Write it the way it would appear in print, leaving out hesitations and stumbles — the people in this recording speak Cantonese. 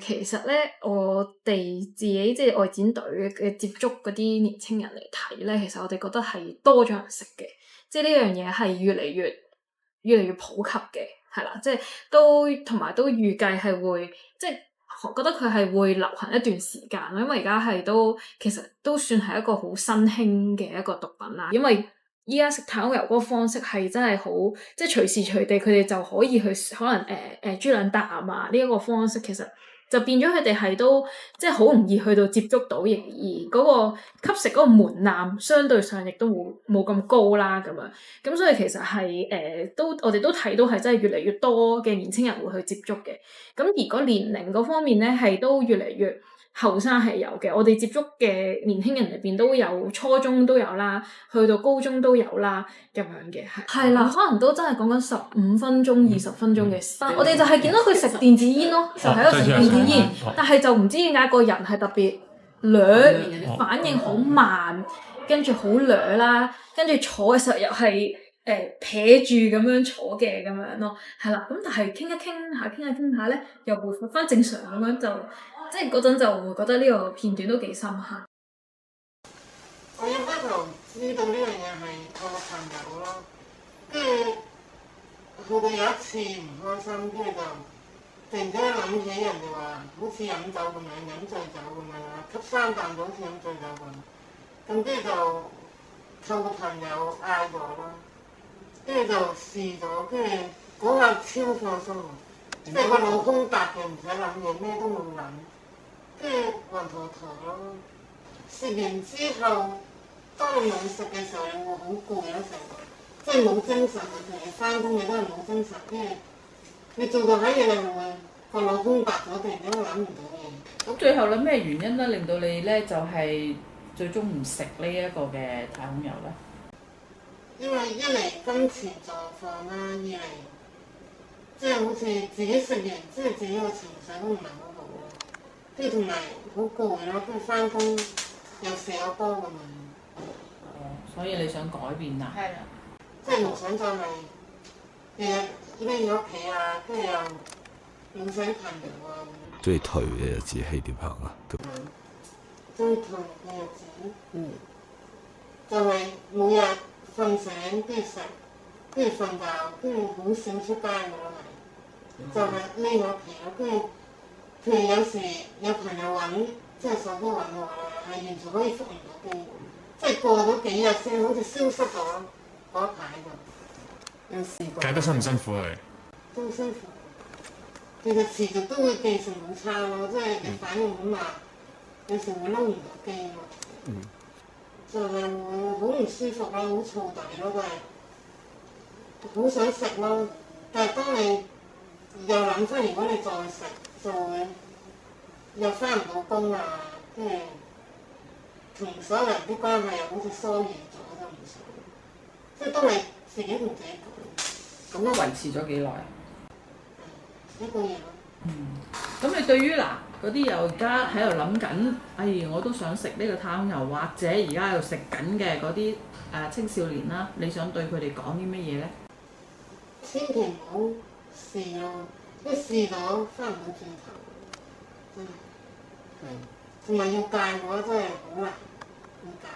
其實咧，我哋自己即係外展隊嘅接觸嗰啲年青人嚟睇咧，其實我哋覺得係多咗人食嘅，即係呢樣嘢係越嚟越普及嘅，係啦，即係都同埋都預計係會，即係我覺得佢係會流行一段時間咯，因為而家係都其實都算係一個好新興嘅一個毒品啦，因為依家食太空油嗰個方式係真係好，即係隨時隨地佢哋就可以去可能豬兩啖啊呢一個方式，其實就變咗佢哋係都即係好容易去到接觸到，而嗰個吸食嗰個門檻相對上亦都冇咁高啦咁樣，咁所以其實係都我哋都睇到係真係越嚟越多嘅年青人會去接觸嘅，咁而個年齡嗰方面咧係都越嚟越後生係有嘅，我哋接觸嘅年輕人入邊都有初中都有啦，去到高中都有啦，咁樣嘅係啦，可能都真係講緊15分鐘、20分鐘嘅事。我哋就係見到佢食電子煙咯，就喺度食電子煙，但係就唔知點解個人係特別掠，反應好慢，跟住好掠啦，跟住坐嘅時候又係撇住咁樣坐嘅咁樣咯，係啦，咁但係傾下下咧，又回復翻正常咁樣就。即係嗰陣就會覺得呢個片段都幾深刻。我一開頭知道呢樣嘢係我個朋友咯，跟住佢哋有一次唔開心，跟住就突然之間諗起人哋話好似飲酒咁樣，飲醉酒咁樣啦，吸3啖就好似飲醉酒咁，咁跟住就湊個朋友嗌咗啦，跟住就試咗，跟住嗰下超放鬆，即係個腦空白嘅，唔使諗嘢，咩都冇諗。跟住暈陀陀咯，食完之後，當你冇食嘅時候，你會好攰咯，成個即係冇精神嘅，譬如翻工你都係冇精神，跟住你做到喺嘢你會個腦空白咗，突然間諗唔到嘢。咁最後咧咩原因咧令到你咧就係最終唔食呢一個嘅太空油咧？因為一嚟金錢狀況啦，二嚟即係好似自己食完，即係自己個情緒都唔係好好咯。跟住同埋好攰咯，跟住翻工又射咗波咁樣。所以你想改變啦？係啦。即係唔想再係日日匿喺屋企啊，跟住又唔使朋友啊。最頹嘅日子係點行啊？最頹嘅日子，就係每日瞓醒跟住食，跟住瞓覺，跟住好少出街嘅咯，就係匿喺屋企咯，跟住。譬如有時有朋友揾，即係手機揾我啦，係完全可以覆唔到機，即係過咗幾日先好似消失咗嗰一排就。有試過。戒得辛唔辛苦啊？都辛苦。其實持續都會記性好差咯，即係你反應好慢，有時會撈唔到機咯。就係會好唔舒服咯，好燥底咯，都係好想食咯。但係當你又諗翻，如果你再食，就會又翻唔到工啊，跟住同所有人啲關係又好似疏遠咗，就唔想，即係都係自己同自己講。咁樣維持咗幾耐？1個月咯。咁你對於嗱嗰啲又而家喺度諗緊，我都想食呢個太空油，或者而家喺度食緊嘅嗰啲青少年啦，你想對佢哋講啲乜嘢咧？千祈唔好試咯，一試咗翻唔到轉頭，真係。同埋要戒嘅話真係好難，要戒。